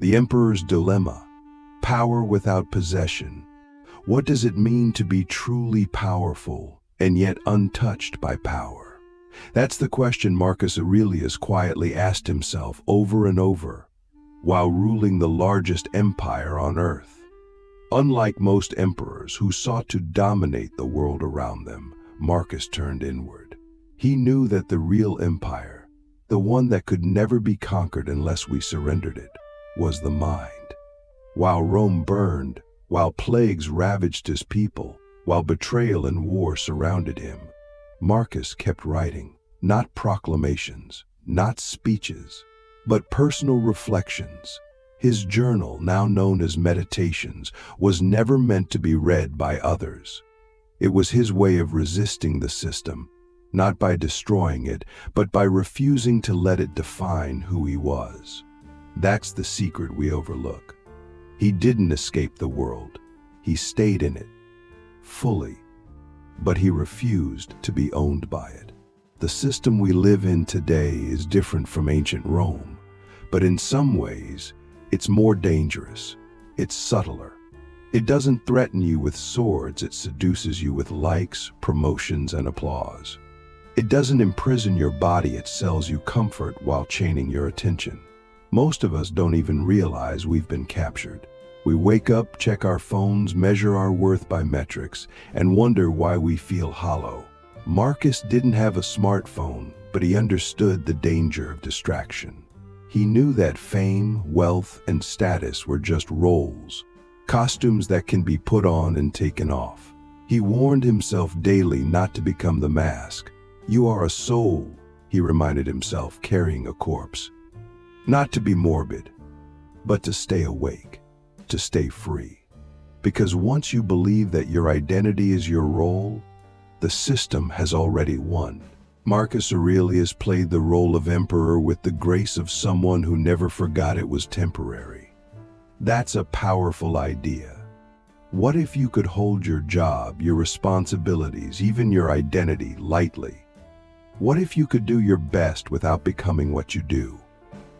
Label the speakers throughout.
Speaker 1: The Emperor's Dilemma. Power without possession. What does it mean to be truly powerful and yet untouched by power? That's the question Marcus Aurelius quietly asked himself over and over while ruling the largest empire on earth. Unlike most emperors who sought to dominate the world around them, Marcus turned inward. He knew that the real empire, the one that could never be conquered unless we surrendered it, was the mind. While Rome burned, while plagues ravaged his people, while betrayal and war surrounded him, Marcus kept writing, not proclamations, not speeches, but personal reflections. His journal, now known as Meditations, was never meant to be read by others. It was his way of resisting the system, not by destroying it, but by refusing to let it define who he was. That's the secret we overlook. He didn't escape the world. He stayed in it, fully. But he refused to be owned by it. The system we live in today is different from ancient Rome, but in some ways, it's more dangerous. It's subtler. It doesn't threaten you with swords, it seduces you with likes, promotions, and applause. It doesn't imprison your body, it sells you comfort while chaining your attention. Most of us don't even realize we've been captured. We wake up, check our phones, measure our worth by metrics, and wonder why we feel hollow. Marcus didn't have a smartphone, but he understood the danger of distraction. He knew that fame, wealth, and status were just roles, costumes that can be put on and taken off. He warned himself daily not to become the mask. You are a soul, he reminded himself, carrying a corpse. Not to be morbid, but to stay awake, to stay free. Because once you believe that your identity is your role, the system has already won. Marcus Aurelius played the role of emperor with the grace of someone who never forgot it was temporary. That's a powerful idea. What if you could hold your job, your responsibilities, even your identity lightly? What if you could do your best without becoming what you do?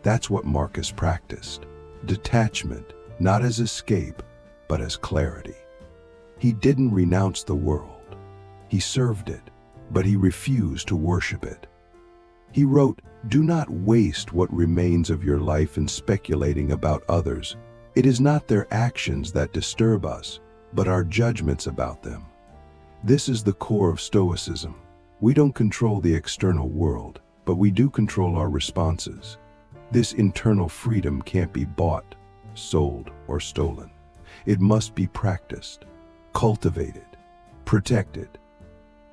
Speaker 1: That's what Marcus practiced. Detachment, not as escape, but as clarity. He didn't renounce the world. He served it, but he refused to worship it. He wrote, "Do not waste what remains of your life in speculating about others. It is not their actions that disturb us, but our judgments about them." This is the core of Stoicism. We don't control the external world, but we do control our responses. This internal freedom can't be bought, sold, or stolen. It must be practiced, cultivated, protected.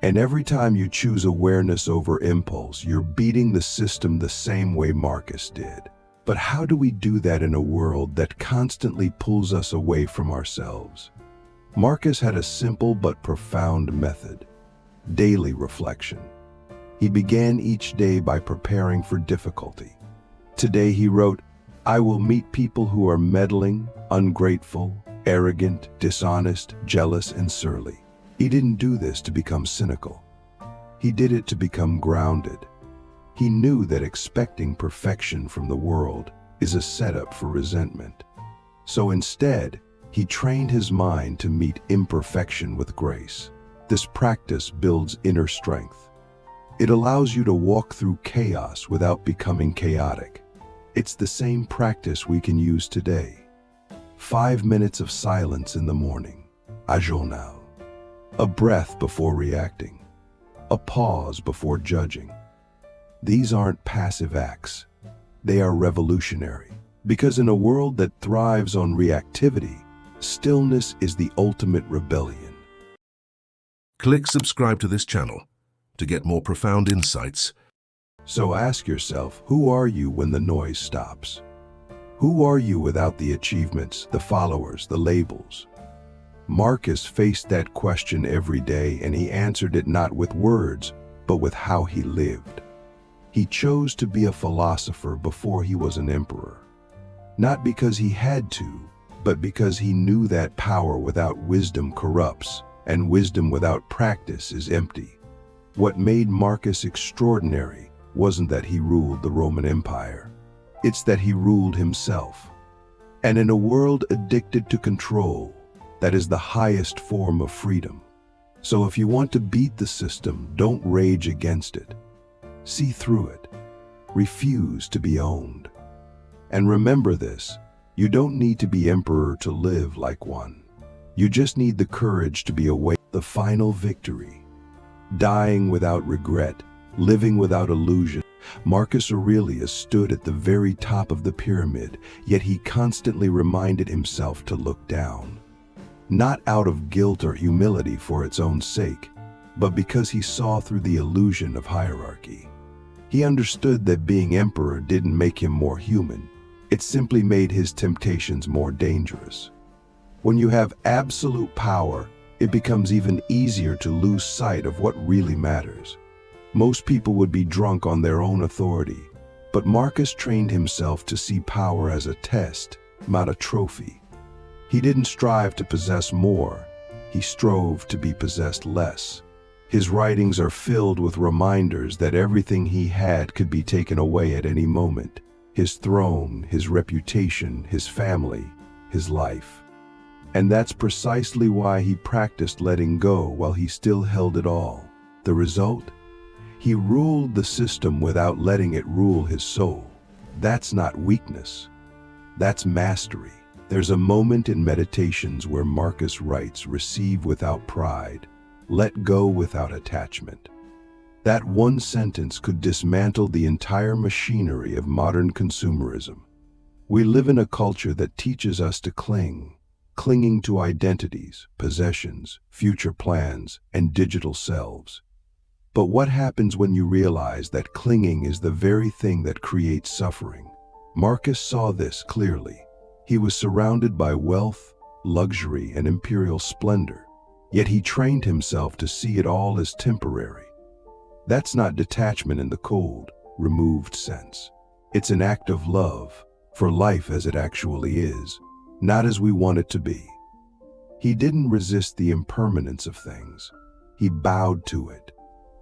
Speaker 1: And every time you choose awareness over impulse, you're beating the system the same way Marcus did. But how do we do that in a world that constantly pulls us away from ourselves? Marcus had a simple but profound method: daily reflection. He began each day by preparing for difficulty. Today he wrote, "I will meet people who are meddling, ungrateful, arrogant, dishonest, jealous, and surly." He didn't do this to become cynical. He did it to become grounded. He knew that expecting perfection from the world is a setup for resentment. So instead, he trained his mind to meet imperfection with grace. This practice builds inner strength. It allows you to walk through chaos without becoming chaotic. It's the same practice we can use today. 5 minutes of silence in the morning, a journal. A breath before reacting. A pause before judging. These aren't passive acts. They are revolutionary. Because in a world that thrives on reactivity, stillness is the ultimate rebellion.
Speaker 2: Click subscribe to this channel to get more profound insights.
Speaker 1: So ask yourself, who are you when the noise stops? Who are you without the achievements, the followers, the labels? Marcus faced that question every day, and he answered it not with words, but with how he lived. He chose to be a philosopher before he was an emperor. Not because he had to, but because he knew that power without wisdom corrupts, and wisdom without practice is empty. What made Marcus extraordinary wasn't that he ruled the Roman Empire. It's that he ruled himself. And in a world addicted to control, that is the highest form of freedom. So if you want to beat the system, don't rage against it. See through it. Refuse to be owned. And remember this, you don't need to be emperor to live like one. You just need the courage to be awake. The final victory. Dying without regret, living without illusion. Marcus Aurelius stood at the very top of the pyramid, yet he constantly reminded himself to look down. Not out of guilt or humility for its own sake, but because he saw through the illusion of hierarchy. He understood that being emperor didn't make him more human. It simply made his temptations more dangerous. When you have absolute power, it becomes even easier to lose sight of what really matters. Most people would be drunk on their own authority, but Marcus trained himself to see power as a test, not a trophy. He didn't strive to possess more, he strove to be possessed less. His writings are filled with reminders that everything he had could be taken away at any moment. His throne, his reputation, his family, his life. And that's precisely why he practiced letting go while he still held it all. The result? He ruled the system without letting it rule his soul. That's not weakness. That's mastery. There's a moment in Meditations where Marcus writes, "Receive without pride, let go without attachment." That one sentence could dismantle the entire machinery of modern consumerism. We live in a culture that teaches us to clinging to identities, possessions, future plans, and digital selves. But what happens when you realize that clinging is the very thing that creates suffering? Marcus saw this clearly. He was surrounded by wealth, luxury, and imperial splendor, yet he trained himself to see it all as temporary. That's not detachment in the cold, removed sense. It's an act of love for life as it actually is, not as we want it to be. He didn't resist the impermanence of things. He bowed to it.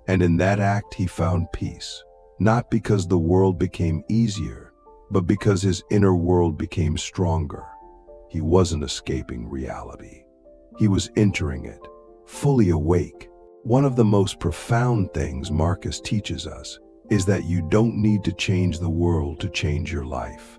Speaker 1: And in that act he found peace, not because the world became easier, but because his inner world became stronger. He wasn't escaping reality. He was entering it, fully awake. One of the most profound things Marcus teaches us is that you don't need to change the world to change your life.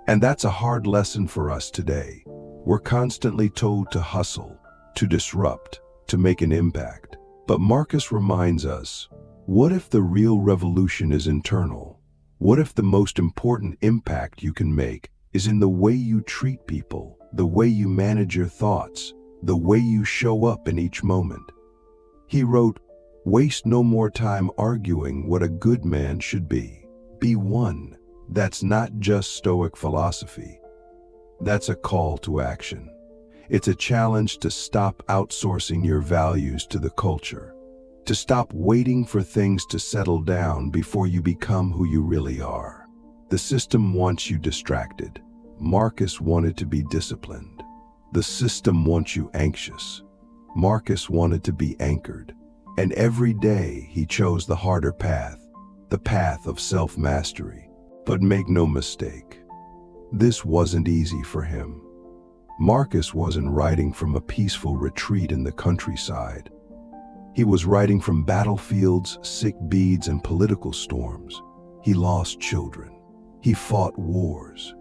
Speaker 1: And that's a hard lesson for us today. We're constantly told to hustle, to disrupt, to make an impact. But Marcus reminds us, what if the real revolution is internal? What if the most important impact you can make is in the way you treat people, the way you manage your thoughts, the way you show up in each moment? He wrote, "Waste no more time arguing what a good man should be. Be one." That's not just Stoic philosophy. That's a call to action. It's a challenge to stop outsourcing your values to the culture, to stop waiting for things to settle down before you become who you really are. The system wants you distracted. Marcus wanted to be disciplined. The system wants you anxious. Marcus wanted to be anchored. And every day he chose the harder path, the path of self-mastery. But make no mistake, this wasn't easy for him. Marcus wasn't writing from a peaceful retreat in the countryside. He was writing from battlefields, sick beads, and political storms. He lost children. He fought wars.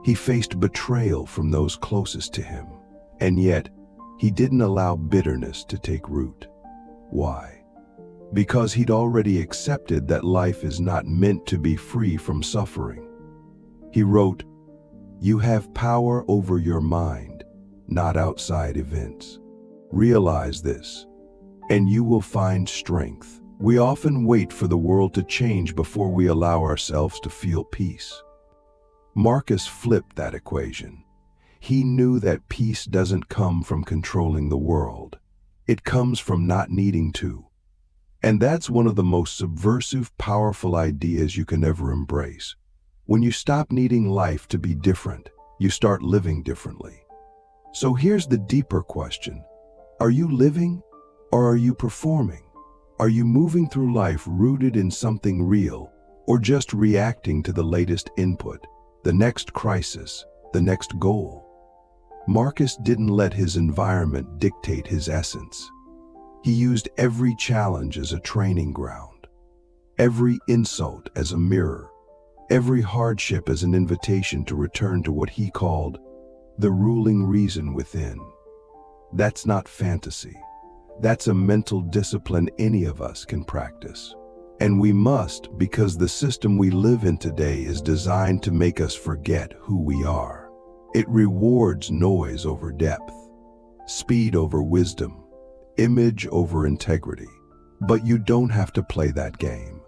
Speaker 1: He faced betrayal from those closest to him. And yet, he didn't allow bitterness to take root. Why? Because he'd already accepted that life is not meant to be free from suffering. He wrote, "You have power over your mind, not outside events. Realize this, and you will find strength." We often wait for the world to change before we allow ourselves to feel peace. Marcus flipped that equation. He knew that peace doesn't come from controlling the world. It comes from not needing to. And that's one of the most subversive, powerful ideas you can ever embrace. When you stop needing life to be different, you start living differently. So here's the deeper question. Are you living or are you performing? Are you moving through life rooted in something real or just reacting to the latest input, the next crisis, the next goal. Marcus didn't let his environment dictate his essence. He used every challenge as a training ground, every insult as a mirror, every hardship as an invitation to return to what he called the ruling reason within. That's not fantasy. That's a mental discipline any of us can practice. And we must, because the system we live in today is designed to make us forget who we are. It rewards noise over depth, speed over wisdom, image over integrity. But you don't have to play that game.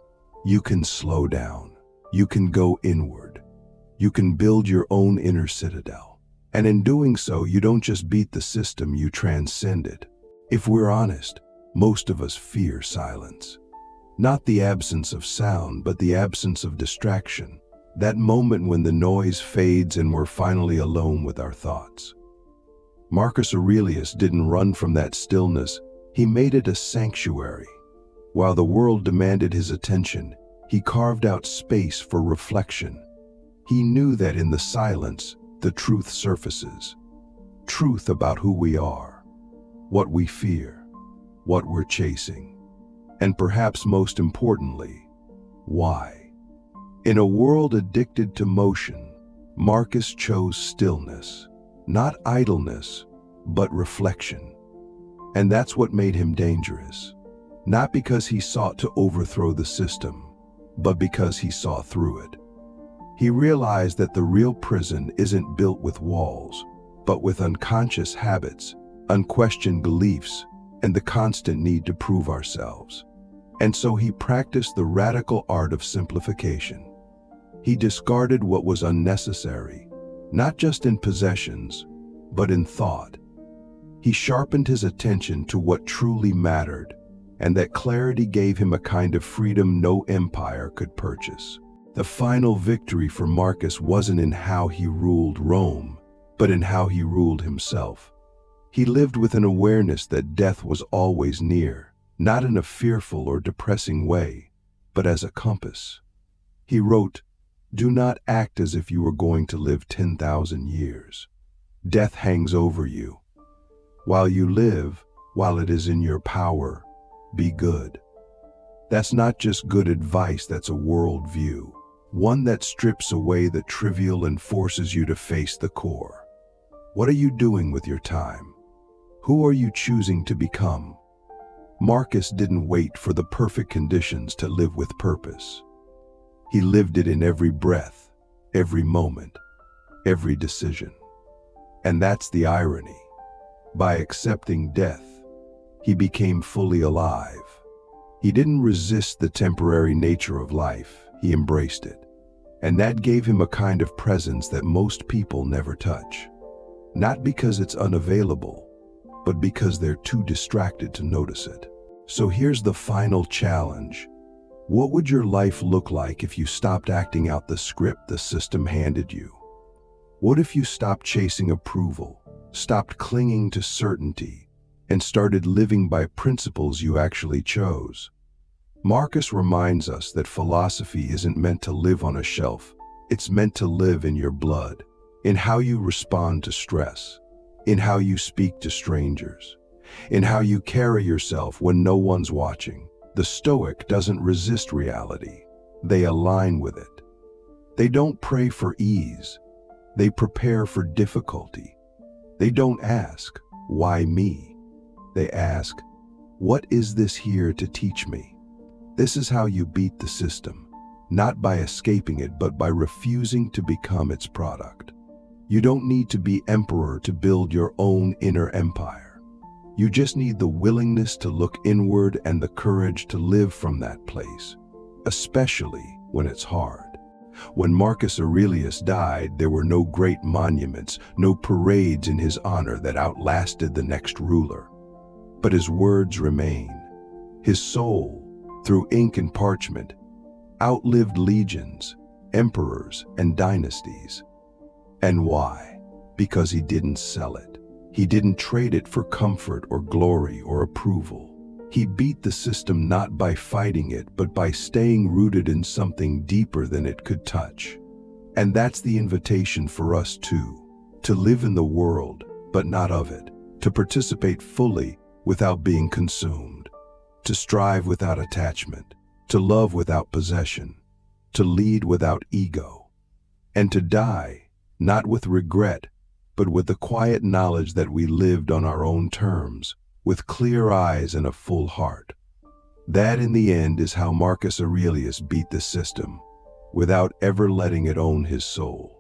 Speaker 1: You can slow down. You can go inward. You can build your own inner citadel. And in doing so, you don't just beat the system, you transcend it. If we're honest, most of us fear silence. Not the absence of sound, but the absence of distraction. That moment when the noise fades and we're finally alone with our thoughts. Marcus Aurelius didn't run from that stillness. He made it a sanctuary. While the world demanded his attention, he carved out space for reflection. He knew that in the silence, the truth surfaces. Truth about who we are, what we fear, what we're chasing, and perhaps most importantly, why. In a world addicted to motion, Marcus chose stillness, not idleness, but reflection. And that's what made him dangerous. Not because he sought to overthrow the system, but because he saw through it. He realized that the real prison isn't built with walls, but with unconscious habits, unquestioned beliefs, and the constant need to prove ourselves. And so he practiced the radical art of simplification. He discarded what was unnecessary, not just in possessions, but in thought. He sharpened his attention to what truly mattered, and that clarity gave him a kind of freedom no empire could purchase. The final victory for Marcus wasn't in how he ruled Rome, but in how he ruled himself. He lived with an awareness that death was always near, not in a fearful or depressing way, but as a compass. He wrote, "Do not act as if you were going to live 10,000 years. Death hangs over you. While you live, while it is in your power, be good." That's not just good advice, that's a worldview. One that strips away the trivial and forces you to face the core. What are you doing with your time? Who are you choosing to become? Marcus didn't wait for the perfect conditions to live with purpose. He lived it in every breath, every moment, every decision. And that's the irony. By accepting death, he became fully alive. He didn't resist the temporary nature of life, he embraced it. And that gave him a kind of presence that most people never touch. Not because it's unavailable, but because they're too distracted to notice it. So here's the final challenge. What would your life look like if you stopped acting out the script the system handed you? What if you stopped chasing approval, stopped clinging to certainty, and started living by principles you actually chose? Marcus reminds us that philosophy isn't meant to live on a shelf. It's meant to live in your blood, in how you respond to stress, in how you speak to strangers, in how you carry yourself when no one's watching. The Stoic doesn't resist reality. They align with it. They don't pray for ease. They prepare for difficulty. They don't ask, "Why me?" They ask, "What is this here to teach me?" This is how you beat the system, not by escaping it, but by refusing to become its product. You don't need to be emperor to build your own inner empire. You just need the willingness to look inward and the courage to live from that place, especially when it's hard. When Marcus Aurelius died, there were no great monuments, no parades in his honor that outlasted the next ruler. But his words remain. His soul, through ink and parchment, outlived legions, emperors, and dynasties. And why? Because he didn't sell it. He didn't trade it for comfort or glory or approval. He beat the system not by fighting it, but by staying rooted in something deeper than it could touch. And that's the invitation for us too, to live in the world, but not of it, to participate fully without being consumed, to strive without attachment, to love without possession, to lead without ego, and to die, not with regret, but with the quiet knowledge that we lived on our own terms, with clear eyes and a full heart. That, in the end, is how Marcus Aurelius beat the system, without ever letting it own his soul.